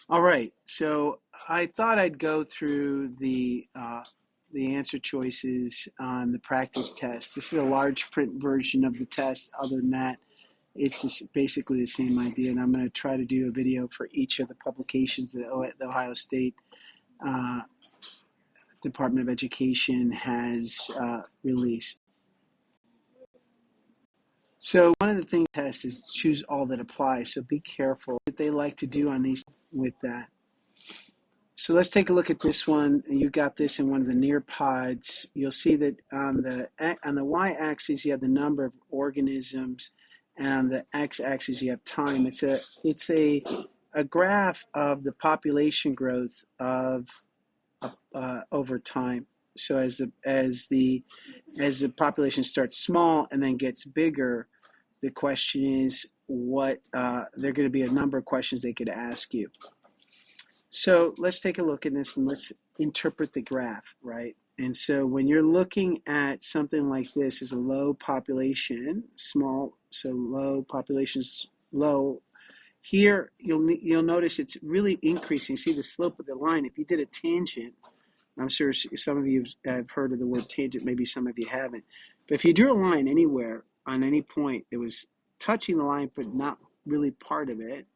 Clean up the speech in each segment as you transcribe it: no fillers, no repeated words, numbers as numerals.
All right, so I thought I'd go through the answer choices on the practice test. This is a large print version of the test. Other than that, it's just basically the same idea, and I'm going to try to do a video for each of the publications that the Ohio State uh, Department of Education has released. So one of the things tests is choose all that apply. So be careful that they like to do on these with that. So let's take a look at this one. You got this in one of the Nearpods. You'll see that on the y-axis you have the number of organisms, and on the x-axis you have time. It's a graph of the population growth of over time. So as the population starts small and then gets bigger, the question is what there are going to be a number of questions they could ask you. So let's take a look at this and let's interpret the graph, right? And so when you're looking at something like this as a low population, small, so low population's low, here you'll notice it's really increasing. See the slope of the line. If you did a tangent, I'm sure some of you have heard of the word tangent, maybe some of you haven't. But if you drew a line anywhere on any point that was touching the line but not really part of it,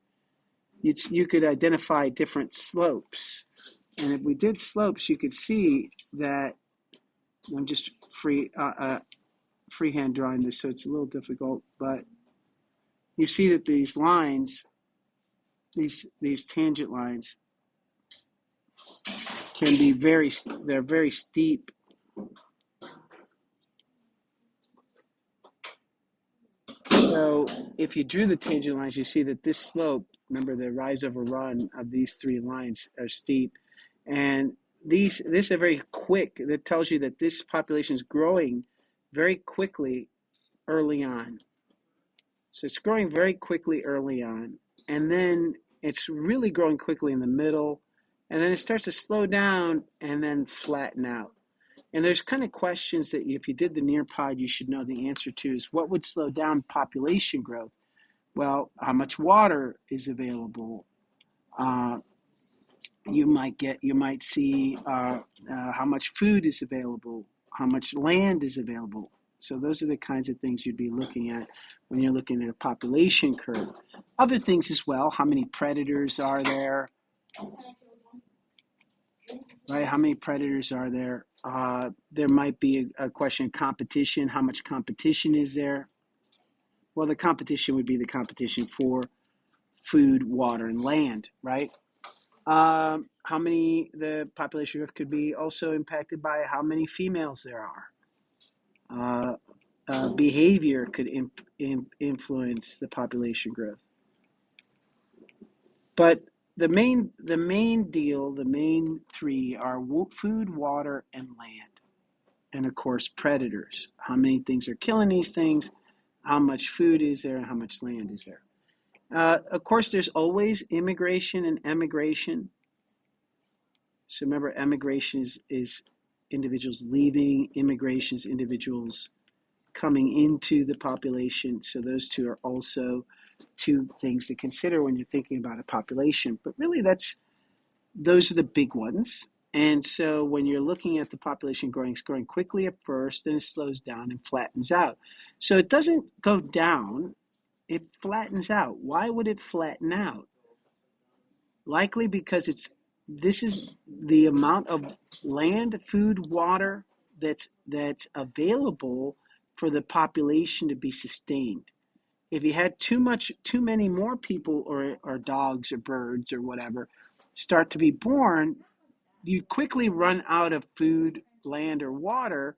you could identify different slopes. And if we did slopes, you could see that I'm just freehand drawing this, so it's a little difficult, but you see that these lines, these tangent lines, can be they're very steep. So if you drew the tangent lines, you see that this slope, remember the rise over run of these three lines are steep. And this are very quick. That tells you that this population is growing very quickly early on. So it's growing very quickly early on. And then it's really growing quickly in the middle. And then it starts to slow down and then flatten out. And there's kind of questions that if you did the Nearpod, you should know the answer to is what would slow down population growth? Well, how much water is available? You might see how much food is available, how much land is available. So those are the kinds of things you'd be looking at when you're looking at a population curve. Other things as well, how many predators are there? Right? How many predators are there? There might be a question of competition. How much competition is there? Well, the competition would be the competition for food, water, and land, right? How many the population growth could be also impacted by how many females there are. Behavior could influence the population growth. But the main three are food, water, and land. And of course, predators. How many things are killing these things? How much food is there? And how much land is there? Of course, there's always immigration and emigration. So remember, emigration is individuals leaving, immigration is individuals coming into the population. So those two are also two things to consider when you're thinking about a population. But really, those are the big ones. And so when you're looking at the population growing, it's growing quickly at first, then it slows down and flattens out. So it doesn't go down, it flattens out. Why would it flatten out? Likely because this is the amount of land, food, water that's available for the population to be sustained. If you had too many more people or dogs or birds or whatever start to be born, you'd quickly run out of food, land, or water,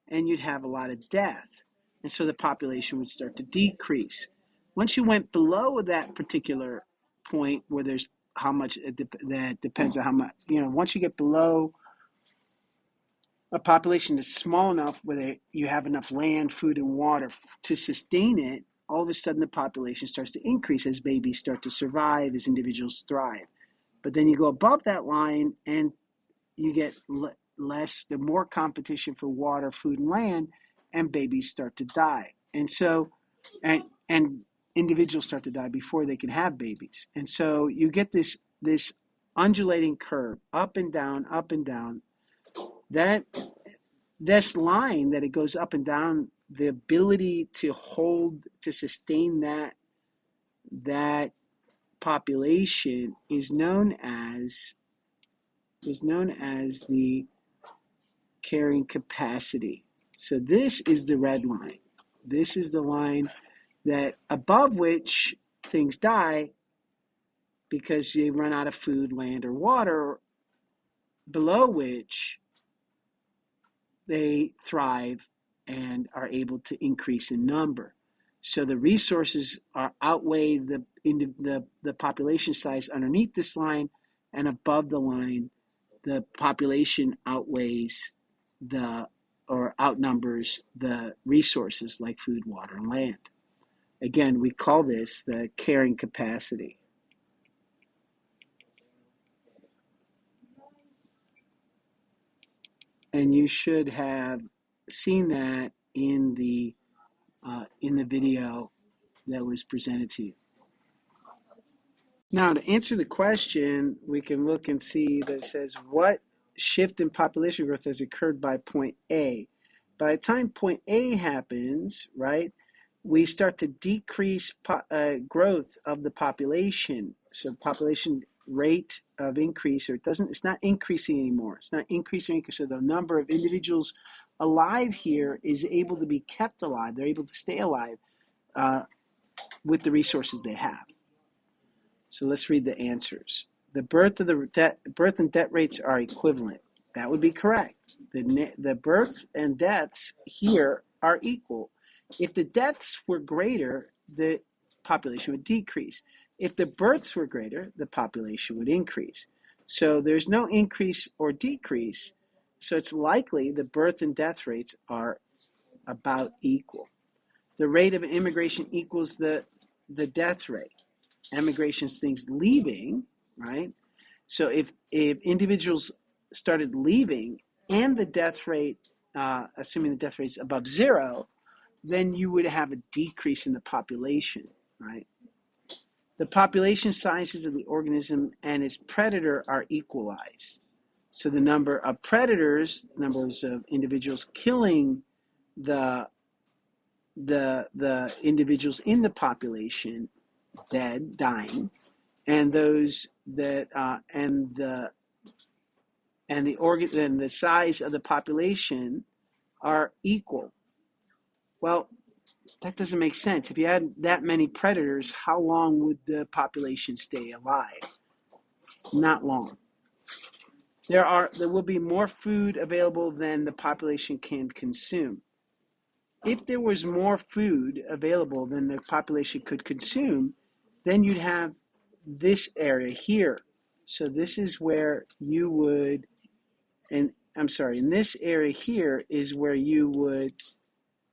and you'd have a lot of death. And so the population would start to decrease. Once you went below that particular point where there's how much that depends on how much, once you get below a population that's small enough where you have enough land, food, and water to sustain it, all of a sudden the population starts to increase as babies start to survive, as individuals thrive. But then you go above that line and you get the more competition for water, food, and land, and babies start to die. And so, and individuals start to die before they can have babies. And so you get this undulating curve, up and down, up and down. That this line that it goes up and down, the ability to hold, to sustain that population is known as the carrying capacity. So this is the red line. This is the line that above which things die because you run out of food, land, or water, below which they thrive and are able to increase in number. So the resources outweigh the population size underneath this line, and above the line, the population outweighs or outnumbers the resources like food, water, and land. Again, we call this the carrying capacity. And you should have seen that in the video that was presented to you. Now, to answer the question, we can look and see that it says, what shift in population growth has occurred by point A? By the time point A happens, right, we start to decrease growth of the population. So population rate of increase, or it's not increasing anymore. It's not increasing. So the number of individuals alive here is able to be kept alive. They're able to stay alive with the resources they have. So let's read the answers. The birth and death rates are equivalent. That would be correct. The births and deaths here are equal. If the deaths were greater, the population would decrease. If the births were greater, the population would increase. So there's no increase or decrease. So it's likely the birth and death rates are about equal. The rate of immigration equals the death rate. Immigration is things leaving, right? So if individuals started leaving and the death rate, assuming the death rate is above zero, then you would have a decrease in the population, right? The population sizes of the organism and its predator are equalized. So the number of predators, numbers of individuals killing the individuals in the population, dead, dying, and those that and the size of the population are equal. Well, that doesn't make sense. If you had that many predators, how long would the population stay alive? Not long. There will be more food available than the population can consume. If there was more food available than the population could consume, then you'd have this area here. So this is where you would, in this area here is where you would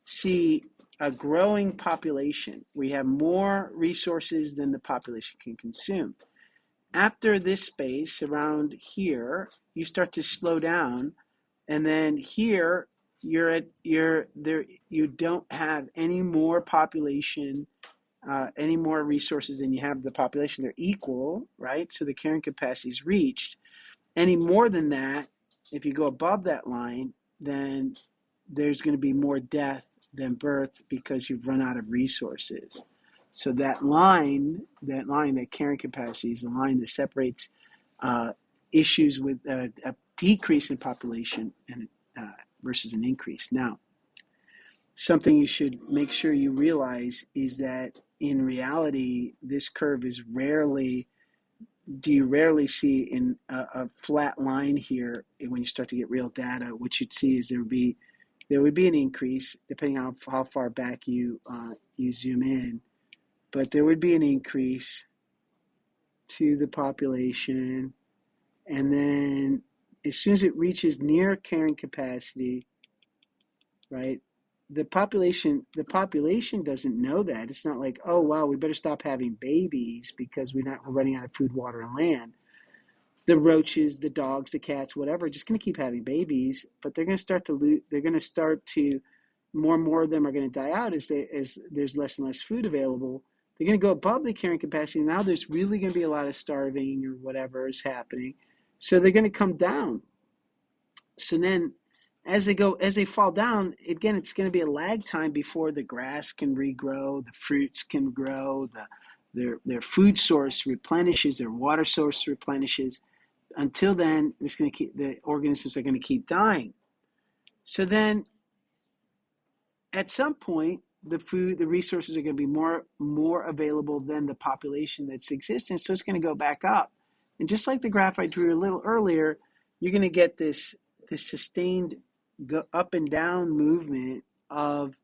see a growing population. We have more resources than the population can consume. After this space around here, you start to slow down, and then here you don't have any more population, any more resources than you have the population. They're equal, right? So the carrying capacity is reached. Any more than that, if you go above that line, then there's going to be more death than birth because you've run out of resources. So that carrying capacity is the line that separates issues with a decrease in population and versus an increase. Now, something you should make sure you realize is that in reality, this curve is rarely see in a flat line here. When you start to get real data, what you'd see is there would be an increase depending on how far back you zoom in, but there would be an increase to the population, and then as soon as it reaches near carrying capacity, right? The population doesn't know that. It's not like, oh wow, we better stop having babies because we're running out of food, water, and land. The roaches, the dogs, the cats, whatever, just going to keep having babies, but they're going to start to more and more of them are going to die out as there's less and less food available. They're going to go above the carrying capacity. Now there's really going to be a lot of starving or whatever is happening. So they're going to come down. So then as they fall down, again, it's going to be a lag time before the grass can regrow, the fruits can grow, their food source replenishes, their water source replenishes. Until then, the organisms are going to keep dying. So then at some point, the resources are going to be more available than the population that's existing. So it's going to go back up. And just like the graph I drew a little earlier, you're going to get this sustained up and down movement of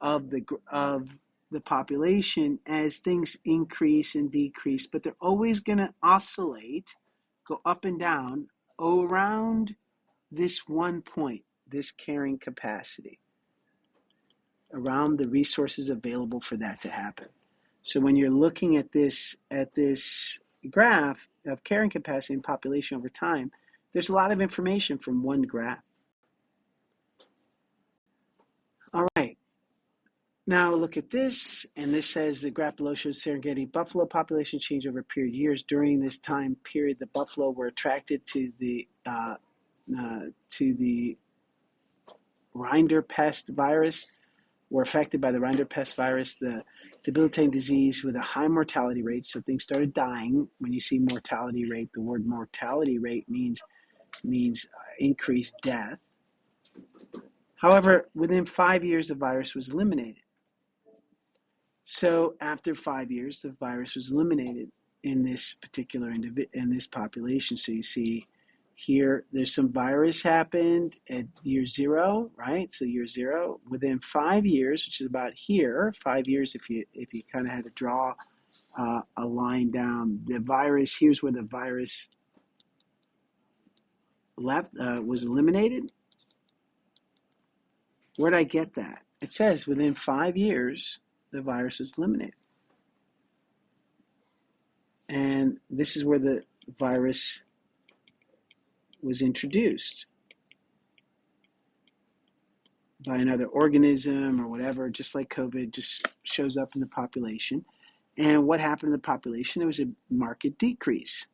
the population as things increase and decrease, but they're always going to oscillate, go up and down around this one point, this carrying capacity, around the resources available for that to happen. So when you're looking at this graph of carrying capacity and population over time, there's a lot of information from one graph. All right. Now look at this, and this says the graph below shows Serengeti buffalo population change over a period of years. During this time period, the buffalo were attracted to the rinderpest virus, were affected by the rinderpest virus, the debilitating disease with a high mortality rate. So things started dying. When you see mortality rate, the word mortality rate means increased death. However, within 5 years, the virus was eliminated. So after 5 years, the virus was eliminated in this particular in this population. So you see here, there's some virus happened at year 0, right? So year 0, within 5 years, which is about here, 5 years, if you kind of had to draw a line down, the virus, here's where the virus left, was eliminated. Where'd I get that? It says within 5 years, the virus was eliminated. And this is where the virus was introduced by another organism or whatever, just like COVID, just shows up in the population. And what happened to the population? There was a marked decrease.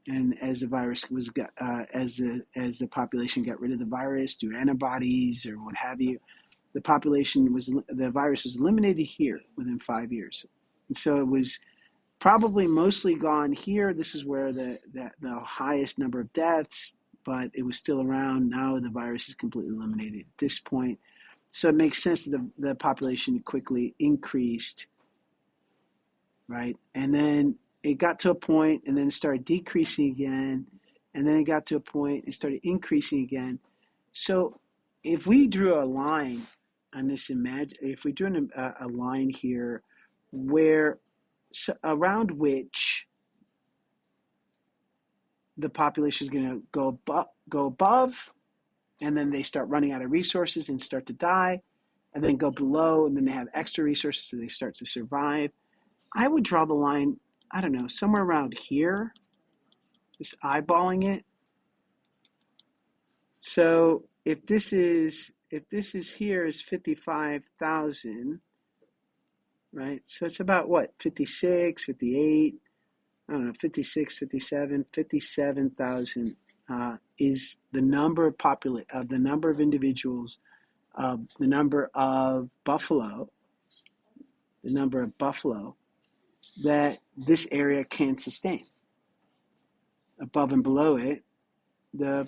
And as the virus was as the population got rid of the virus through antibodies or what have you, the virus was eliminated here within 5 years. And so it was probably mostly gone here. This is where the highest number of deaths, but it was still around. Now the virus is completely eliminated at this point. So it makes sense that the population quickly increased, right? And then it got to a point, and then it started decreasing again, and then it got to a point and started increasing again. So if we drew a line on this if we drew a line here where around which the population is going to go above, and then they start running out of resources and start to die, and then go below, and then they have extra resources, so they start to survive. I would draw the line, I don't know, somewhere around here, just eyeballing it. So if this is here is 55,000, right? So it's about what, 56, 58, I don't know, 56, 57, 57,000 is the number of the number of individuals, the number of buffalo that this area can sustain. Above and below it, the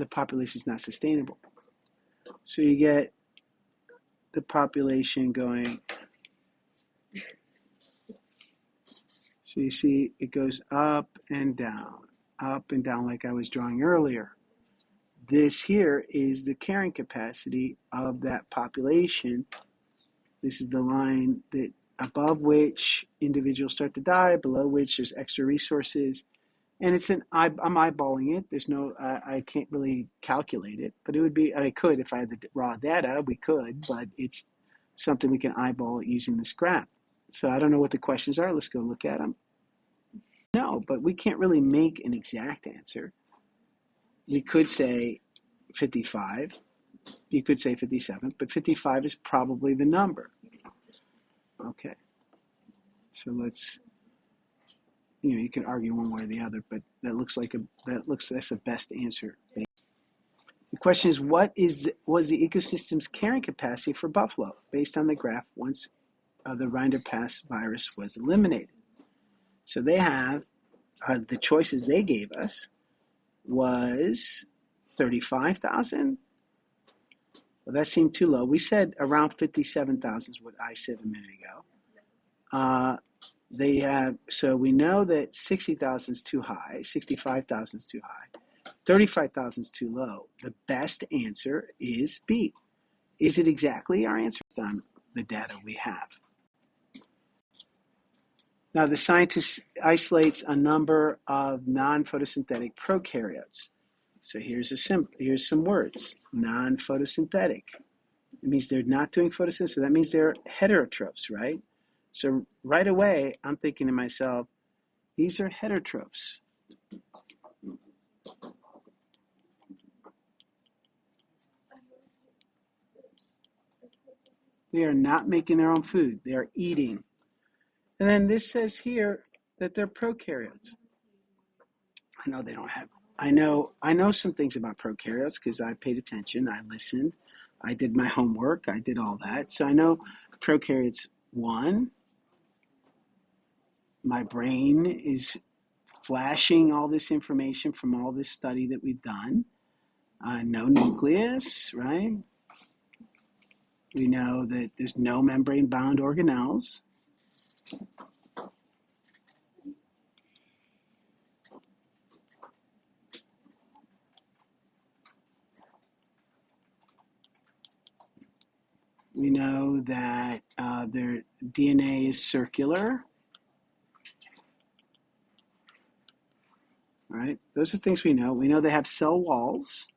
population is not sustainable. So you get the population going. So you see it goes up and down like I was drawing earlier. This here is the carrying capacity of that population. This is the line that above which individuals start to die, below which there's extra resources. And I'm eyeballing it. There's no, I can't really calculate it, but it would be, I could, if I had the raw data, we could, but it's something we can eyeball using this graph. So I don't know what the questions are. Let's go look at them. No, but we can't really make an exact answer. We could say 55. You could say 57, but 55 is probably the number. Okay. So let's, you can argue one way or the other, but that's the best answer. The question is, was the ecosystem's carrying capacity for buffalo based on the graph once the Rinderpass virus was eliminated? So they have the choices they gave us was 35,000. Well, that seemed too low. We said around 57,000 is what I said a minute ago. So we know that 60,000 is too high, 65,000 is too high, 35,000 is too low. The best answer is B. Is it exactly our answer based on the data we have? Now, the scientist isolates a number of non-photosynthetic prokaryotes. So here's some words. Non-photosynthetic. It means they're not doing photosynthesis. So that means they're heterotrophs, right? So right away, I'm thinking to myself, these are heterotrophs. They are not making their own food. They are eating. And then this says here that they're prokaryotes. I know they don't have. I know some things about prokaryotes because I paid attention. I listened. I did my homework. I did all that. So I know prokaryotes. One, my brain is flashing all this information from all this study that we've done. No nucleus, right? We know that there's no membrane-bound organelles. We know that their DNA is circular. Right? Those are things we know. We know they have cell walls.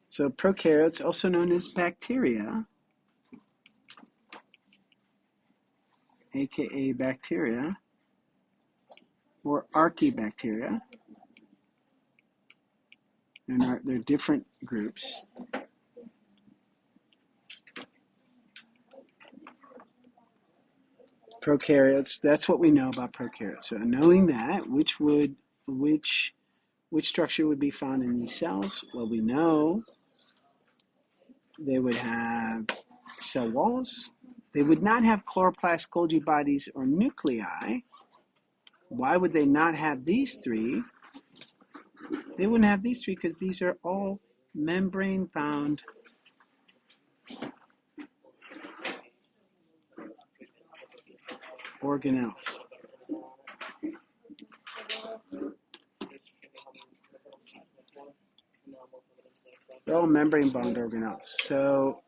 So prokaryotes, also known as bacteria, aka bacteria, or archaebacteria. They're different groups. Prokaryotes, that's what we know about prokaryotes. So knowing that, which structure would be found in these cells? Well, we know they would have cell walls. They would not have chloroplast, Golgi bodies, or nuclei. Why would they not have these three? They wouldn't have these three because these are all membrane-bound organelles. They're all membrane-bound organelles. So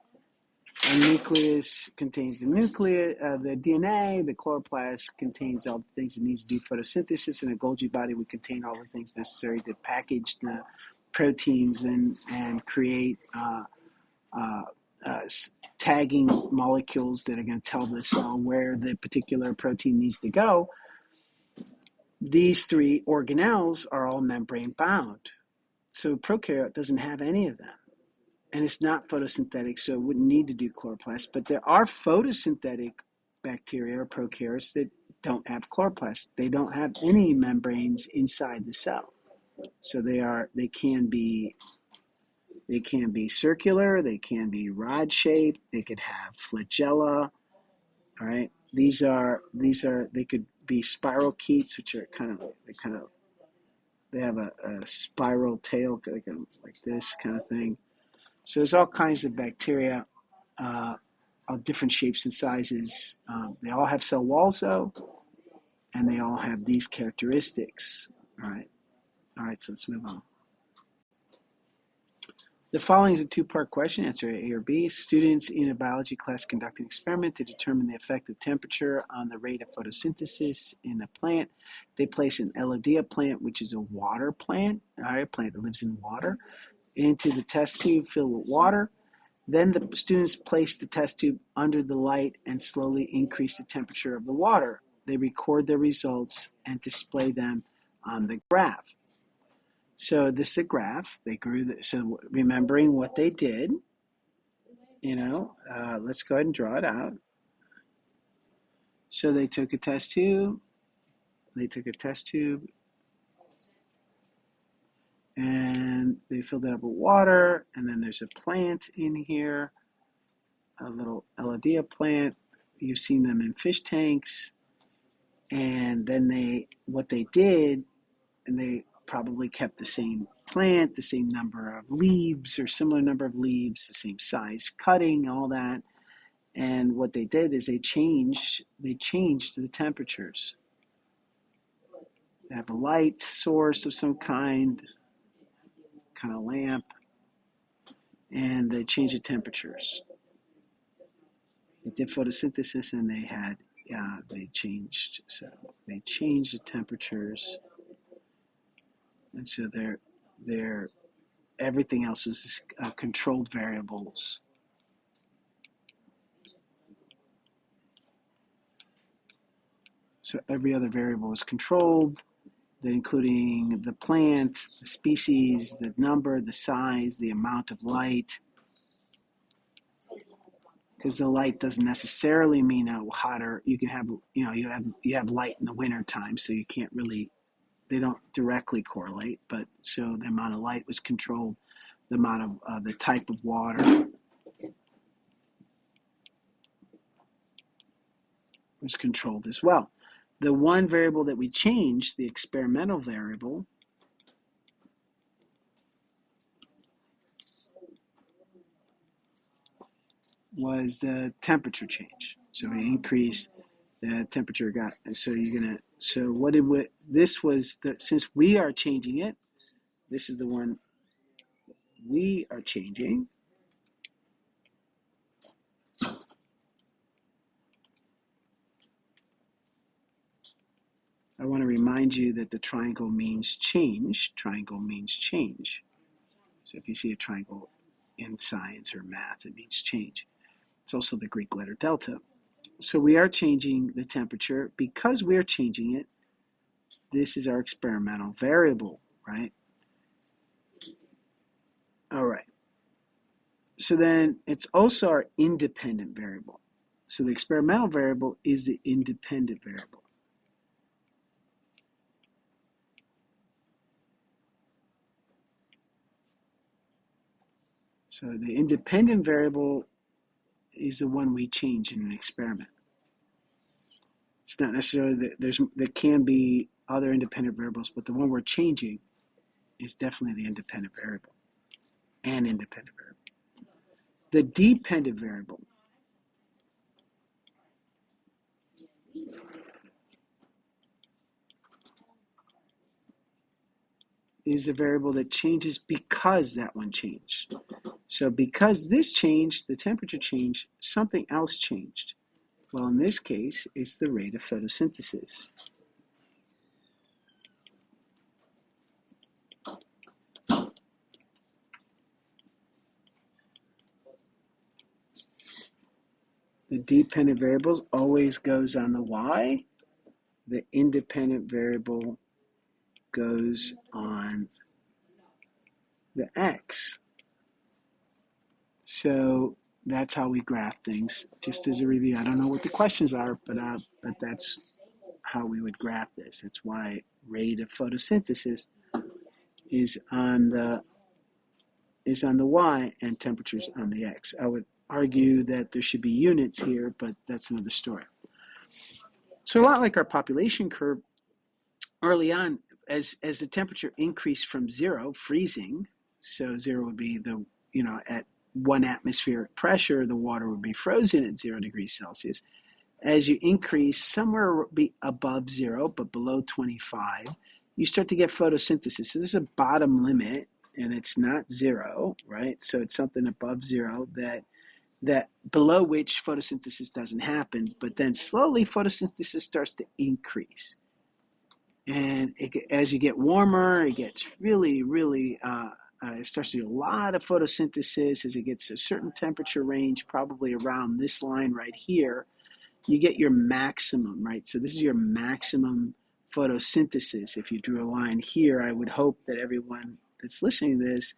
a nucleus contains the DNA, the chloroplast contains all the things it needs to do photosynthesis, and a Golgi body would contain all the things necessary to package the proteins and create tagging molecules that are going to tell the cell where the particular protein needs to go. These three organelles are all membrane-bound. So prokaryote doesn't have any of them. And it's not photosynthetic, so it wouldn't need to do chloroplast. But there are photosynthetic bacteria or prokaryotes that don't have chloroplast. They don't have any membranes inside the cell. So they can be circular, they can be rod-shaped, they could have flagella. All right. They could be spirochetes, which are they have a spiral tail, like this kind of thing. So there's all kinds of bacteria of different shapes and sizes. They all have cell walls, though, and they all have these characteristics. All right, so let's move on. The following is a two-part question. Answer A or B. Students in a biology class conduct an experiment to determine the effect of temperature on the rate of photosynthesis in a plant. They place an Elodea plant, which is a water plant, a plant that lives in water, into the test tube filled with water. Then the students place the test tube under the light and slowly increase the temperature of the water. They record their results and display them on the graph. So this is a graph. They grew. So remembering what they did, let's go ahead and draw it out. So they took a test tube, and they filled it up with water, and then there's a plant in here, a little Eladia plant. You've seen them in fish tanks. And then what they did, and they probably kept the same plant, the same number of leaves or similar number of leaves, the same size cutting, all that. And what they did is they changed the temperatures. They have a light source of some kind of lamp, and they changed the temperatures. They did photosynthesis, and they changed the temperatures, and so they're everything else was controlled variables. So every other variable was controlled, including the plant, the species, the number, the size, the amount of light. Because the light doesn't necessarily mean hotter. You can have, you have light in the winter time, so you can't really, they don't directly correlate. But so the amount of light was controlled, the amount of the type of water was controlled as well. The one variable that we changed, the experimental variable, was the temperature change. So we increased the temperature so what did we, this was since we are changing it, this is the one we are changing. I want to remind you that the triangle means change. So if you see a triangle in science or math, it means change. It's also the Greek letter delta. So we are changing the temperature. Because we are changing it, this is our experimental variable, right? All right. So then it's also our independent variable. So the experimental variable is the independent variable. So the independent variable is the one we change in an experiment. It's not necessarily that there can be other independent variables, but the one we're changing is definitely the independent variable, an independent variable. The dependent variable is a variable that changes because that one changed. So because this changed, the temperature changed, something else changed. Well, in this case, it's the rate of photosynthesis. The dependent variable always goes on the y. The independent variable goes on the x. So that's how we graph things. Just as a review, I don't know what the questions are, but that's how we would graph this. That's why rate of photosynthesis is on the y and temperatures on the x. I would argue that there should be units here, but that's another story. So a lot like our population curve, early on, as the temperature increased from zero, freezing, so zero would be at 1 atmospheric pressure, the water would be frozen at 0 degrees Celsius. As you increase somewhere above zero, but below 25, you start to get photosynthesis. So there's a bottom limit, and it's not zero, right? So it's something above zero that below which photosynthesis doesn't happen, but then slowly photosynthesis starts to increase. And as you get warmer, it gets really, really, it starts to do a lot of photosynthesis. As it gets to a certain temperature range, probably around this line right here, you get your maximum, right? So this is your maximum photosynthesis. If you drew a line here, I would hope that everyone that's listening to this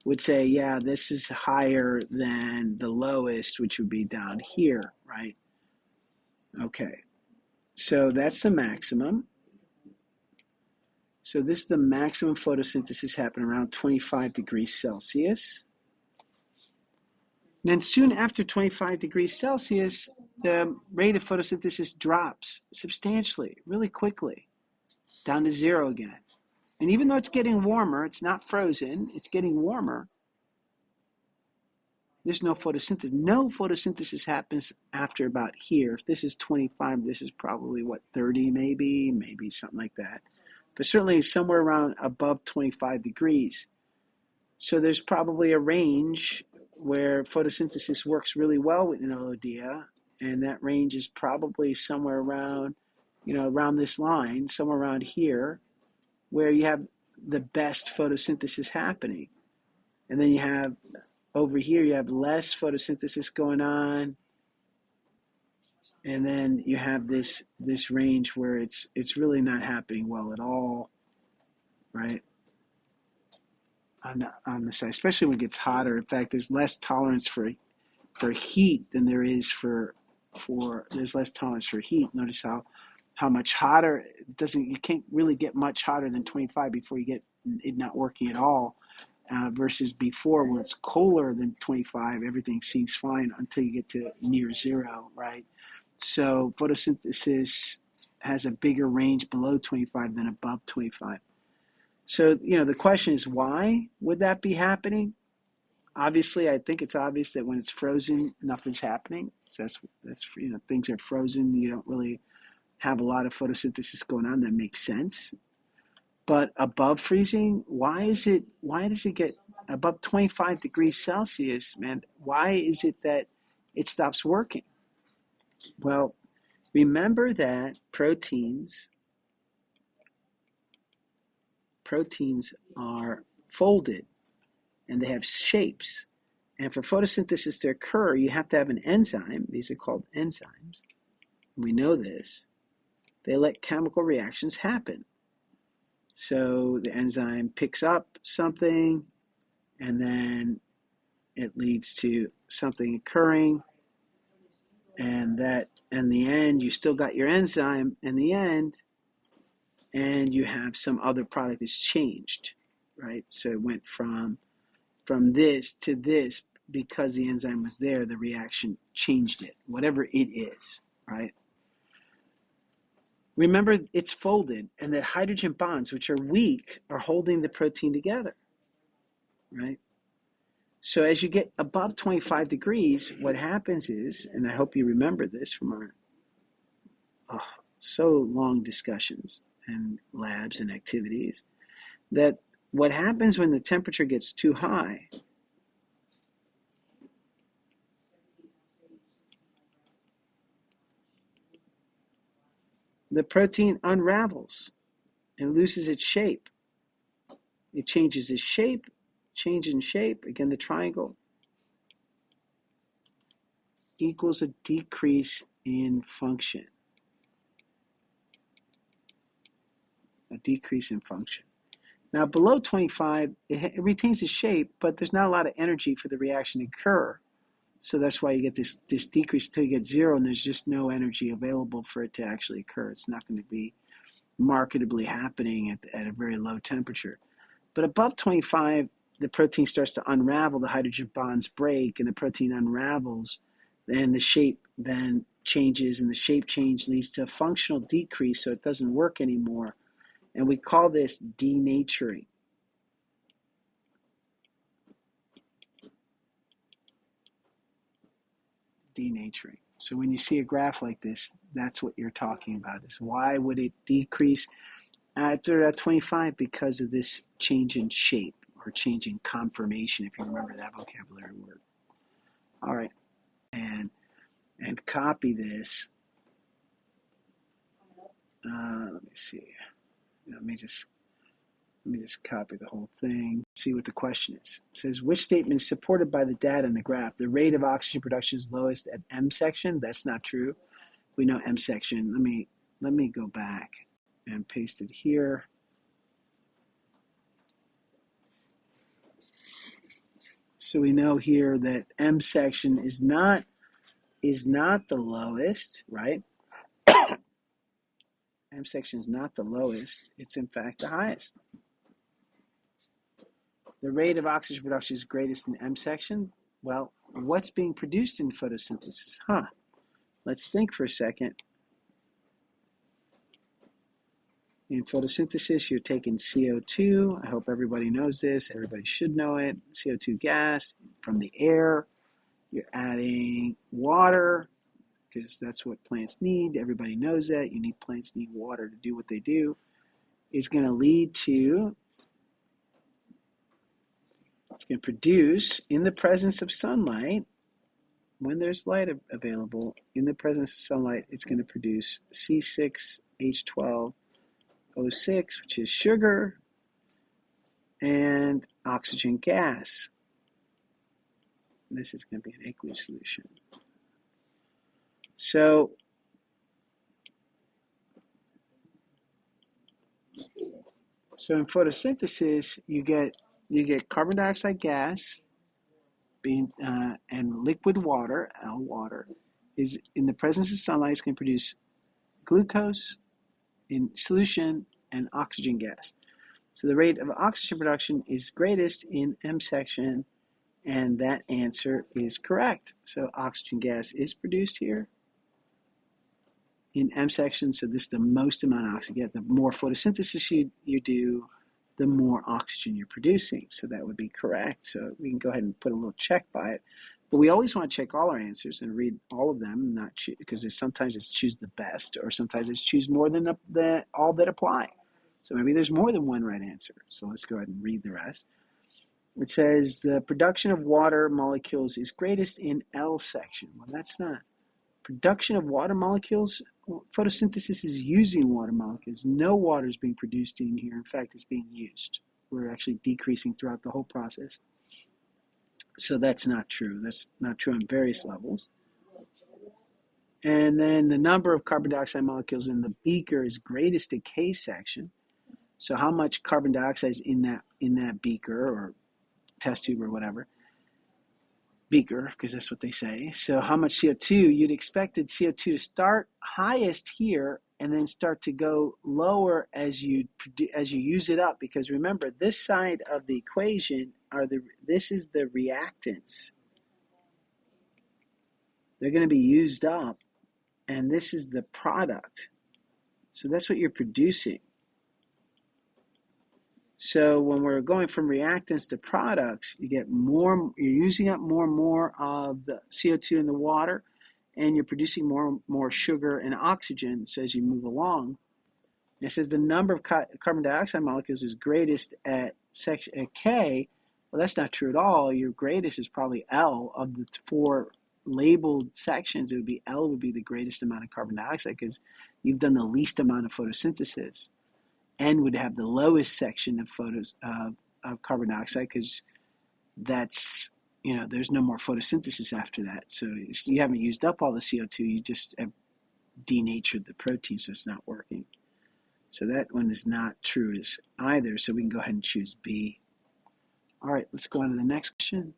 would say, yeah, this is higher than the lowest, which would be down here, right? Okay. So that's the maximum. So this is the maximum photosynthesis happening around 25 degrees Celsius. And then soon after 25 degrees Celsius, the rate of photosynthesis drops substantially, really quickly, down to zero again. And even though it's getting warmer, it's not frozen, it's getting warmer, there's no photosynthesis. No photosynthesis happens after about here. If this is 25, this is probably, 30 maybe something like that. But certainly somewhere around above 25 degrees. So there's probably a range where photosynthesis works really well with Alodia, and that range is probably somewhere around, around this line, somewhere around here, where you have the best photosynthesis happening. And then you have over here, you have less photosynthesis going on, and then you have this range where it's really not happening well at all, right? On the side, especially when it gets hotter. In fact, there's less tolerance for heat than there is for there's less tolerance for heat. Notice how much hotter it doesn't. You can't really get much hotter than 25 before you get it not working at all. Versus before, when it's colder than 25, everything seems fine until you get to near zero, right? So photosynthesis has a bigger range below 25 than above 25. So, the question is, why would that be happening? Obviously, I think it's obvious that when it's frozen, nothing's happening. So that's things are frozen. You don't really have a lot of photosynthesis going on. That makes sense. But above freezing, why does it get above 25 degrees Celsius, man? Why is it that it stops working? Well, remember that proteins are folded and they have shapes. And for photosynthesis to occur, you have to have an enzyme. These are called enzymes. We know this. They let chemical reactions happen. So the enzyme picks up something, and then it leads to something occurring, and that in the end, you still got your enzyme in the end, and you have some other product that's changed, right? So it went from this to this because the enzyme was there, the reaction changed it, whatever it is, right? Remember, it's folded, and that hydrogen bonds, which are weak, are holding the protein together, right? So as you get above 25 degrees, what happens is, and I hope you remember this from our so long discussions and labs and activities, that what happens when the temperature gets too high, the protein unravels and loses its shape. It changes its shape, change in shape, again the triangle, equals a decrease in function. A decrease in function. Now below 25, it retains its shape, but there's not a lot of energy for the reaction to occur. So that's why you get this decrease until you get zero, and there's just no energy available for it to actually occur. It's not going to be marketably happening at a very low temperature. But above 25, the protein starts to unravel, the hydrogen bonds break, and the protein unravels, and the shape then changes, and the shape change leads to a functional decrease, so it doesn't work anymore. And we call this denaturing. Denaturing. So when you see a graph like this, that's what you're talking about, is why would it decrease after 25? Because of this change in shape, or change in conformation, if you remember that vocabulary word. All right, and copy this. Let me see. Let me just copy the whole thing. See what the question is. It says, which statement is supported by the data in the graph? The rate of oxygen production is lowest at M section. That's not true. We know M section. Let me go back and paste it here. So we know here that M section is not the lowest, right? M section is not the lowest. It's in fact the highest. The rate of oxygen production is greatest in M section. Well, what's being produced in photosynthesis? Let's think for a second. In photosynthesis, you're taking CO2. I hope everybody knows this. Everybody should know it. CO2 gas from the air. You're adding water because that's what plants need. Everybody knows that. Plants need water to do what they do. It's going to lead to, it's going to produce in the presence of sunlight. When there's light available, in the presence of sunlight, it's going to produce C6H12O6, which is sugar, and oxygen gas. This is going to be an aqueous solution. So in photosynthesis, you get carbon dioxide gas being and liquid water, L water, is in the presence of sunlight. It's going to produce glucose in solution and oxygen gas. So the rate of oxygen production is greatest in M section, and that answer is correct. So oxygen gas is produced here in M section. So this is the most amount of oxygen. The more photosynthesis you do, the more oxygen you're producing. So that would be correct. So we can go ahead and put a little check by it. But we always want to check all our answers and read all of them, not because sometimes it's choose the best, or sometimes it's choose more than all that apply. So maybe there's more than one right answer. So let's go ahead and read the rest. It says the production of water molecules is greatest in L section. Well, that's not. Production of water molecules, photosynthesis is using water molecules. No water is being produced in here. In fact, it's being used. We're actually decreasing throughout the whole process. So that's not true. That's not true on various levels. And then the number of carbon dioxide molecules in the beaker is greatest in K section. So how much carbon dioxide is in that beaker or test tube or whatever? Beaker, because that's what they say. So how much CO2? You'd expected CO2 to start highest here and then start to go lower as you use it up, because remember, this side of the equation this is the reactants. They're going to be used up, and this is the product. So that's what you're producing. So when we're going from reactants to products, you're using up more and more of the CO2 in the water, and you're producing more and more sugar and oxygen. So as you move along, it says the number of carbon dioxide molecules is greatest at K. Well, that's not true at all. Your greatest is probably L. Of the four labeled sections, L would be the greatest amount of carbon dioxide because you've done the least amount of photosynthesis. N would have the lowest section of carbon dioxide because that's, there's no more photosynthesis after that. So you haven't used up all the CO2, you just have denatured the protein, so it's not working. So that one is not true either, so we can go ahead and choose B. All right, let's go on to the next question.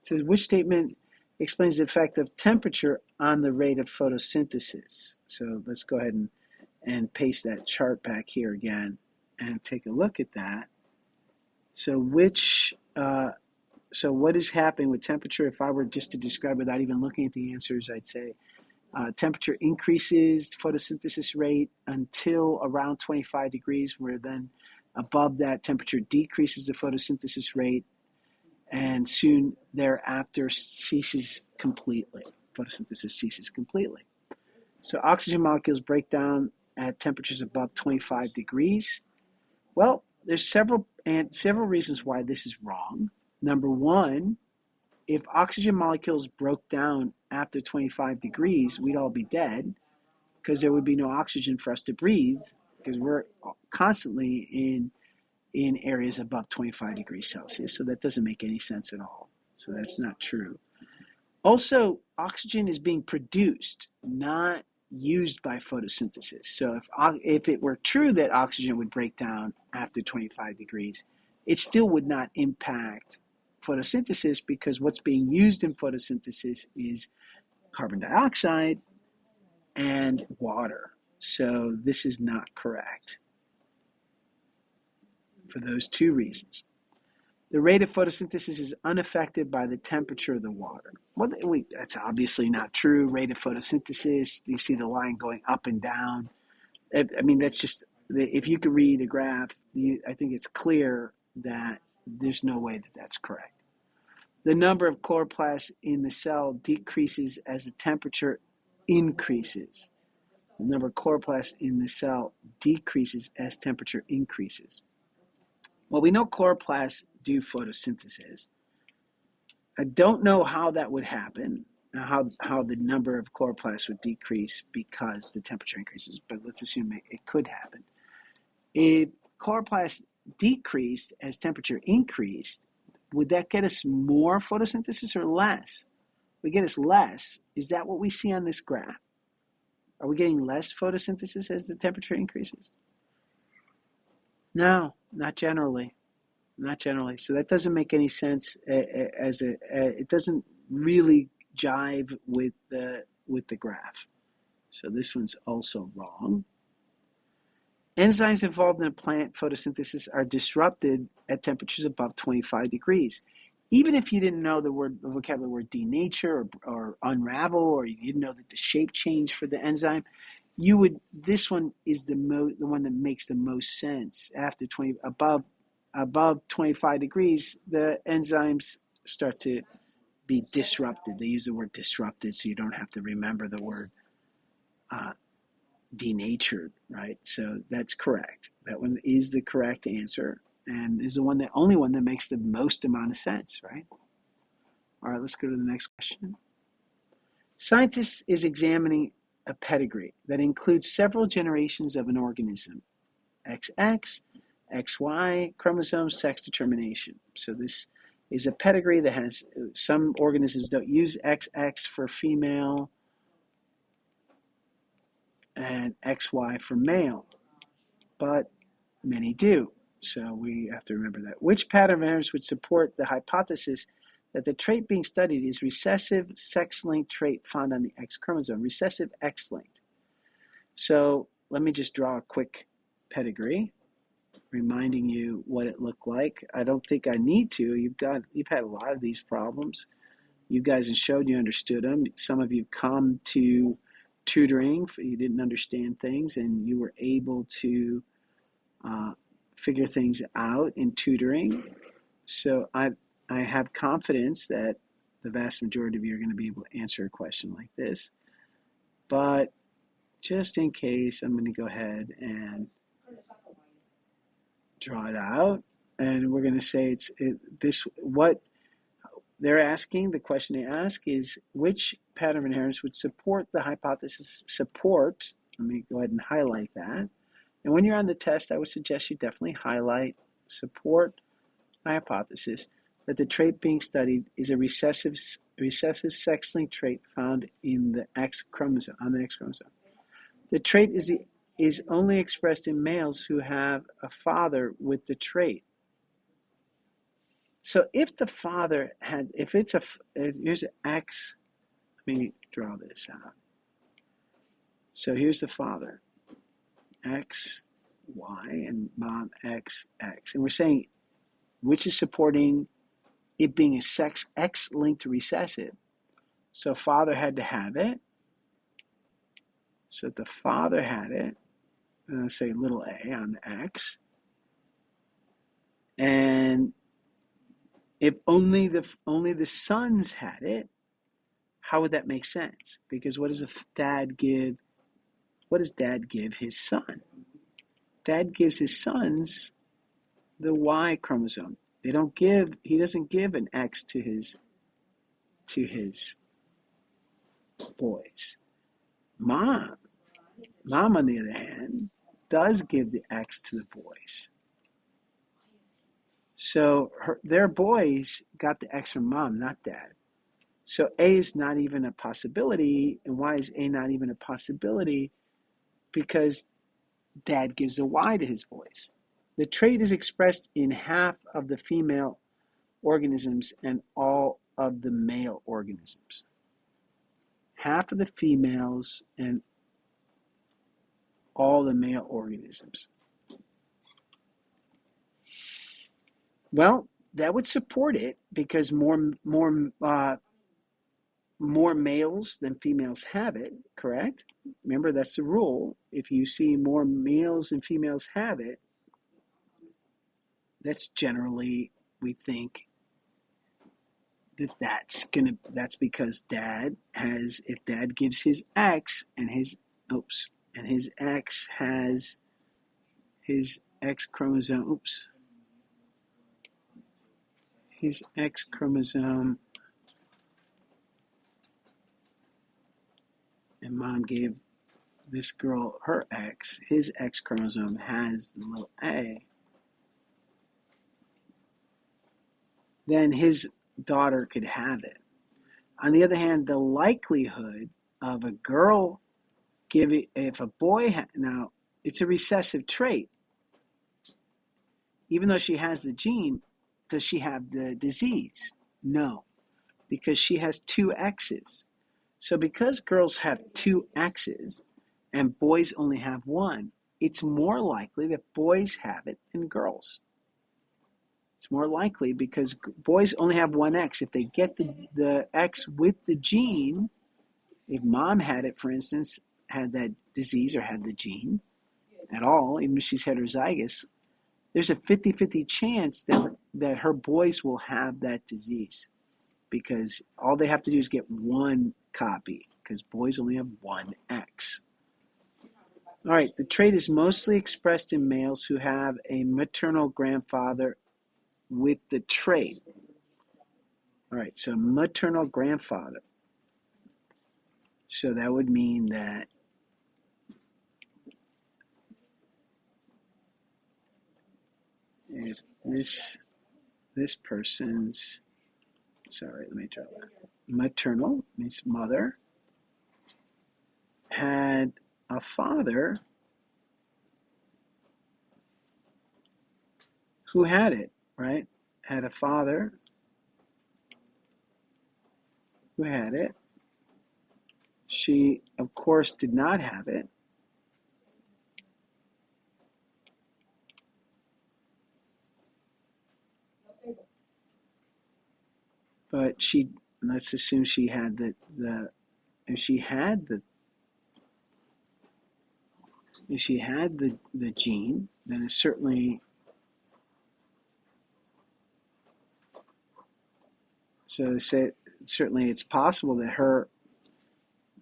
It says, which statement explains the effect of temperature on the rate of photosynthesis? So let's go ahead and paste that chart back here again and take a look at that. So what is happening with temperature? If I were just to describe without even looking at the answers, I'd say temperature increases photosynthesis rate until around 25 degrees, where then above that temperature decreases the photosynthesis rate, and soon thereafter ceases completely. Photosynthesis ceases completely. So oxygen molecules break down at temperatures above 25 degrees. Well, there's several reasons why this is wrong. Number one, if oxygen molecules broke down after 25 degrees, we'd all be dead because there would be no oxygen for us to breathe because we're constantly in areas above 25 degrees Celsius. So that doesn't make any sense at all. So that's not true. Also, oxygen is being produced, not used by photosynthesis. So if it were true that oxygen would break down after 25 degrees, it still would not impact photosynthesis because what's being used in photosynthesis is carbon dioxide and water. So this is not correct for those two reasons. The rate of photosynthesis is unaffected by the temperature of the water. Well, that's obviously not true. Rate of photosynthesis, you see the line going up and down. I mean, that's just, if you could read a graph, I think it's clear that there's no way that that's correct. The number of chloroplasts in the cell decreases as the temperature increases. The number of chloroplasts in the cell decreases as temperature increases. Well, we know chloroplasts do photosynthesis. I don't know how that would happen, how the number of chloroplasts would decrease because the temperature increases, but let's assume it could happen. If chloroplasts decreased as temperature increased, would that get us more photosynthesis or less? If we get us less, is that what we see on this graph? Are we getting less photosynthesis as the temperature increases? No, not generally. Not generally. So that doesn't make any sense. It doesn't really jive with the graph. So this one's also wrong. Enzymes involved in a plant photosynthesis are disrupted at temperatures above 25 degrees. Even if you didn't know the vocabulary word denature or unravel, or you didn't know that the shape changed for the enzyme, this one is the one that makes the most sense. After above 25 degrees, the enzymes start to be disrupted. They use the word disrupted, so you don't have to remember the word denatured, right? So that's correct. That one is the correct answer, and is the only one that makes the most amount of sense, right? All right, let's go to the next question. Scientists is examining a pedigree that includes several generations of an organism, XX, XY chromosome sex determination. So this is a pedigree that has, some organisms don't use XX for female and XY for male, but many do. So we have to remember that. Which pattern of inheritance would support the hypothesis that the trait being studied is recessive sex-linked trait found on the X chromosome, recessive X-linked? So let me just draw a quick pedigree, reminding you what it looked like. I don't think I need to. You've had a lot of these problems. You guys have showed you understood them. Some of you come to tutoring, you didn't understand things, and you were able to figure things out in tutoring. So I have confidence that the vast majority of you are going to be able to answer a question like this. But just in case, I'm going to go ahead and draw it out, and we're going to say what they're asking. The question they ask is, which pattern of inheritance would support the hypothesis? Support, let me go ahead and highlight that. And when you're on the test, I would suggest you definitely highlight support the hypothesis that the trait being studied is a recessive sex-linked trait found in the X chromosome, on the X chromosome. The trait is only expressed in males who have a father with the trait. So if the father had, here's an X, let me draw this out. So here's the father, X, Y, and mom, X, X. And we're saying which is supporting it being a sex X-linked recessive. So father had to have it. So if the father had it, I'm going to say little a on the X. And if only the sons had it, how would that make sense? Because what does dad give? What does dad give his son? Dad gives his sons the Y chromosome. He doesn't give an X to his boys. Mom, on the other hand, does give the X to the boys. So their boys got the X from mom, not dad. So A is not even a possibility. And why is A not even a possibility? Because dad gives the Y to his boys. The trait is expressed in half of the female organisms and all of the male organisms. Half of the females and all the male organisms. Well, that would support it because more males than females have it, correct? Remember, that's the rule. If you see more males than females have it, that's generally, we think, that's because if dad gives his X and his X has his X chromosome, his X chromosome, and mom gave this girl her X, his X chromosome has the little A, then his daughter could have it. On the other hand, the likelihood of a girl if a boy, now it's a recessive trait. Even though she has the gene, does she have the disease? No, because she has two X's. So because girls have two X's and boys only have one, it's more likely that boys have it than girls. It's more likely because boys only have one X. If they get the X with the gene, if mom had it, for instance, had that disease or had the gene at all, even if she's heterozygous, there's a 50-50 chance that her boys will have that disease because all they have to do is get one copy because boys only have one X. All right, the trait is mostly expressed in males who have a maternal grandfather with the trait. All right, so maternal grandfather. So that would mean that if this person's, sorry, let me try that. Maternal means mother, had a father who had it, right? Had a father who had it. She, of course, did not have it. But let's assume she had if she had the gene, then it's certainly, certainly it's possible that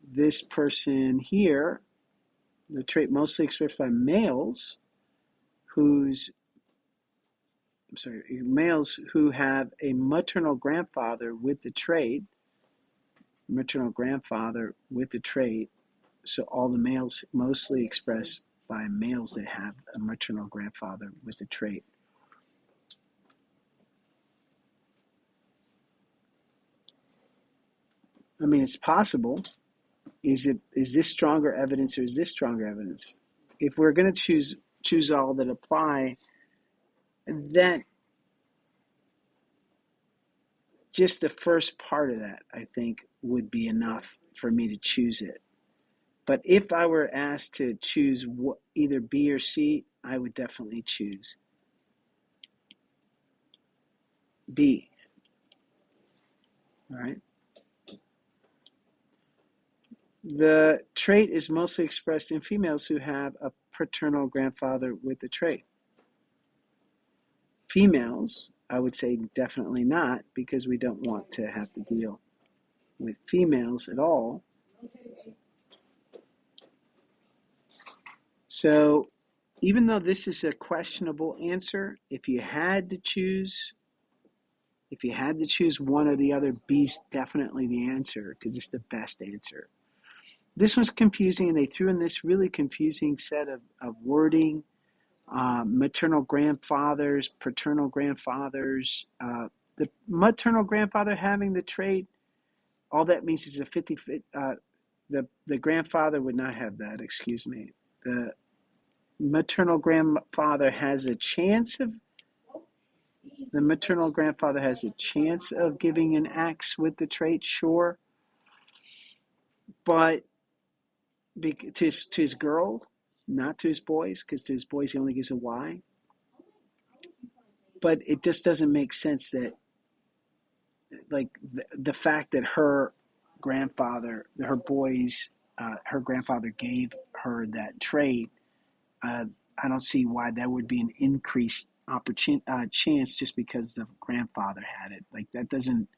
this person here, the trait mostly expressed by males males who have a maternal grandfather with the trait, so all the males mostly expressed by males that have a maternal grandfather with the trait. I mean, it's possible. Is this stronger evidence or is this stronger evidence? If we're going to choose all that apply, then just the first part of that, I think, would be enough for me to choose it. But if I were asked to choose either B or C, I would definitely choose B. All right. The trait is mostly expressed in females who have a paternal grandfather with the trait. Females, I would say definitely not, because we don't want to have to deal with females at all. So even though this is a questionable answer, if you had to choose one or the other, B's definitely the answer because it's the best answer. This was confusing, and they threw in this really confusing set of wording, maternal grandfathers, paternal grandfathers. The maternal grandfather having the trait, all that means is a 50, the grandfather would not have that, excuse me. The maternal grandfather has a chance of giving an X with the trait, sure. But to his girl, not to his boys, because to his boys he only gives a Y. But it just doesn't make sense that, like, the fact that her grandfather, her grandfather gave her that trait. I don't see why that would be an increased chance just because the grandfather had it. Like, that doesn't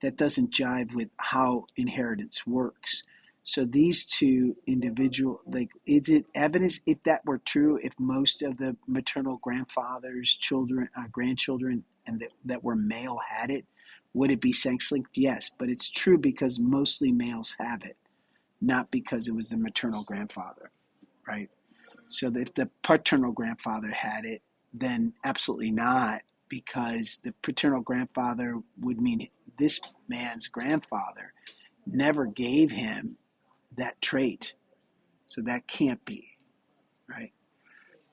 jive with how inheritance works. So these two individual, like, is it evidence, if that were true, if most of the maternal grandfather's children, grandchildren, and that were male had it, would it be sex-linked? Yes, but it's true because mostly males have it, not because it was the maternal grandfather, right? So if the paternal grandfather had it, then absolutely not, because the paternal grandfather would mean this man's grandfather never gave him that trait. So that can't be, right?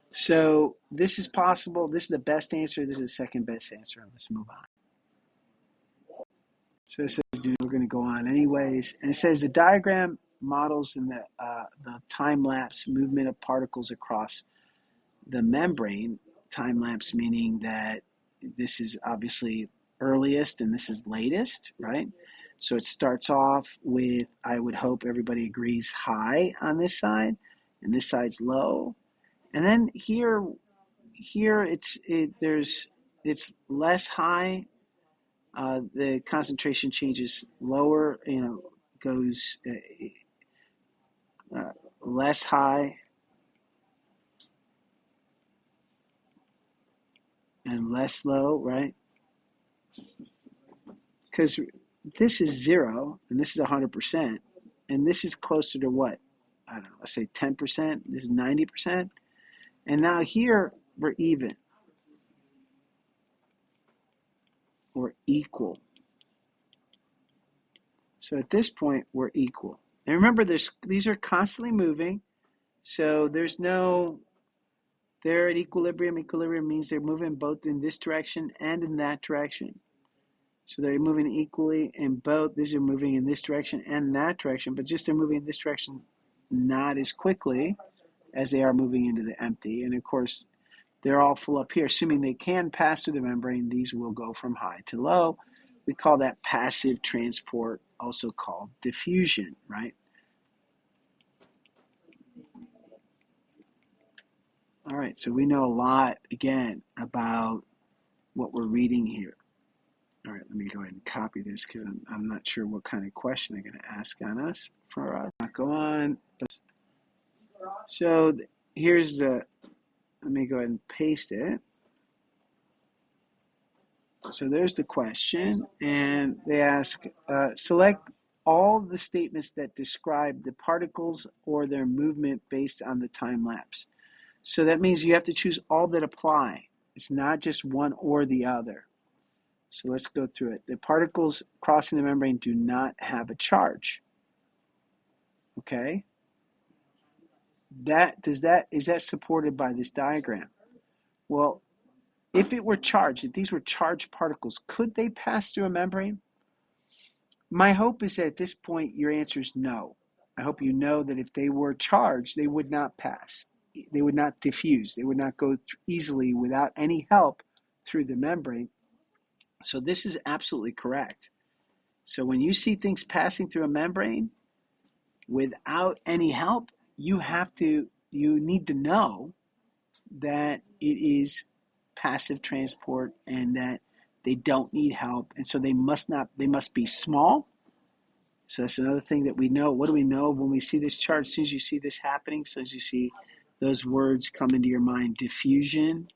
So this is possible. This is the best answer. This is the second best answer. Let's move on. So it says, dude, we're going to go on anyways. And it says the diagram models in the time-lapse movement of particles across the membrane. Time-lapse meaning that this is obviously earliest and this is latest, right? So it starts off with, I would hope everybody agrees, high on this side, and this side's low. And then here it's less high. The concentration changes lower, goes less high and less low, right? Because this is 0 and this is 100%, and this is closer to what? I don't know, let's say 10%, this is 90%. And now here we're even, or equal. So at this point we're equal. And remember, these are constantly moving, so there's no, they're at equilibrium. Equilibrium means they're moving both in this direction and in that direction. So they're moving equally in both. These are moving in this direction and that direction, but just they're moving in this direction not as quickly as they are moving into the empty. And of course, they're all full up here. Assuming they can pass through the membrane, these will go from high to low. We call that passive transport, also called diffusion, right? All right, so we know a lot, again, about what we're reading here. All right, let me go ahead and copy this because I'm not sure what kind of question they're going to ask on us. For us, go on. So here's let me go ahead and paste it. So there's the question, and they ask, select all the statements that describe the particles or their movement based on the time lapse. So that means you have to choose all that apply. It's not just one or the other. So let's go through it. The particles crossing the membrane do not have a charge. Okay? Is that supported by this diagram? Well, if it were charged, if these were charged particles, could they pass through a membrane? My hope is that at this point your answer is no. I hope you know that if they were charged, they would not pass. They would not diffuse. They would not go easily without any help through the membrane. So this is absolutely correct. So when you see things passing through a membrane without any help, you need to know that it is passive transport and that they don't need help, and so they must be small. So that's another thing that we know. What do we know when we see this chart? As soon as you see this happening, as soon as you see those words come into your mind, diffusion,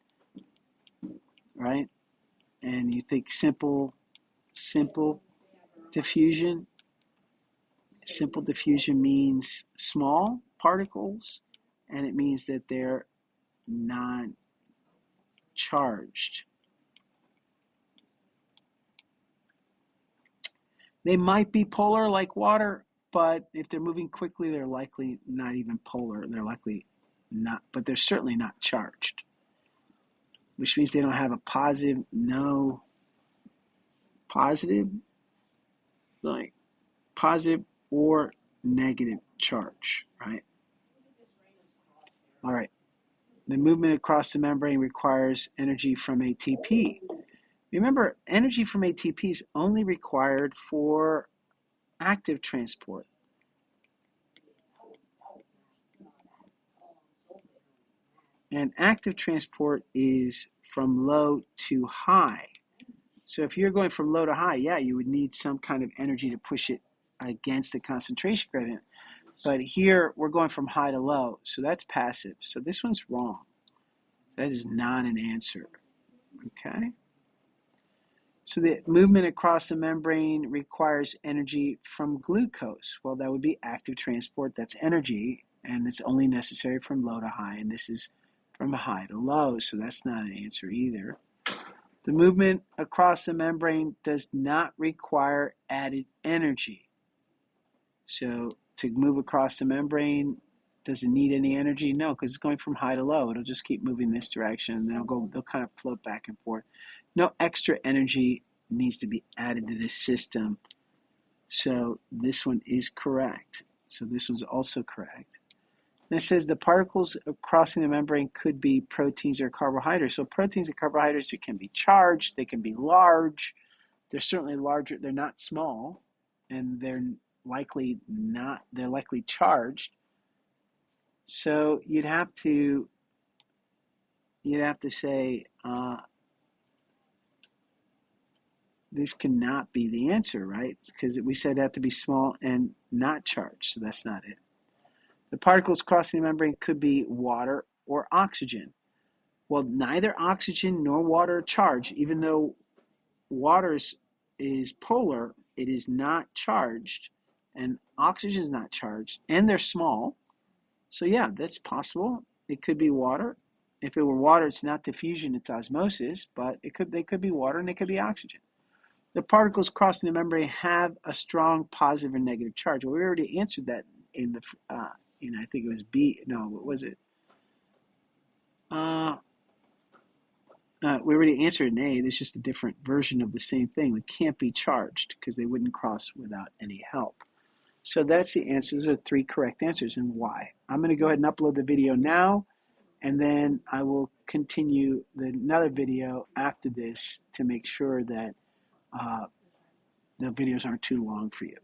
right? And you think simple diffusion. Simple diffusion means small particles, and it means that they're non-charged. They might be polar like water, but if they're moving quickly, they're likely not even polar. They're likely not, but they're certainly not charged, which means they don't have a positive, like positive or negative charge, right? All right. The movement across the membrane requires energy from ATP. Remember, energy from ATP is only required for active transport. And active transport is from low to high. So if you're going from low to high, yeah, you would need some kind of energy to push it against the concentration gradient. But here we're going from high to low, so that's passive. So this one's wrong. That is not an answer. Okay? So the movement across the membrane requires energy from glucose. Well, that would be active transport. That's energy, and it's only necessary from low to high, and this is from high to low, so that's not an answer either. The movement across the membrane does not require added energy. So to move across the membrane, does it need any energy? No, because it's going from high to low. It'll just keep moving this direction, and they'll kind of float back and forth. No extra energy needs to be added to this system. So this one is correct. So this one's also correct. And it says the particles crossing the membrane could be proteins or carbohydrates. So proteins and carbohydrates, it can be charged, they can be large. They're certainly larger, they're not small, and they're likely charged. So you'd have to say this cannot be the answer, right? Because we said it had to be small and not charged, so that's not it. The particles crossing the membrane could be water or oxygen. Well, neither oxygen nor water are charged. Even though water is polar, it is not charged, and oxygen is not charged, and they're small. So yeah, that's possible. It could be water. If it were water, it's not diffusion, it's osmosis, but they could be water and they could be oxygen. The particles crossing the membrane have a strong positive or negative charge. Well, we already answered that in the, I think it was B. No, what was it? We already answered in A. There's just a different version of the same thing. They can't be charged because they wouldn't cross without any help. So that's the answers. Those are 3 correct answers and why. I'm going to go ahead and upload the video now, and then I will continue another video after this to make sure that the videos aren't too long for you.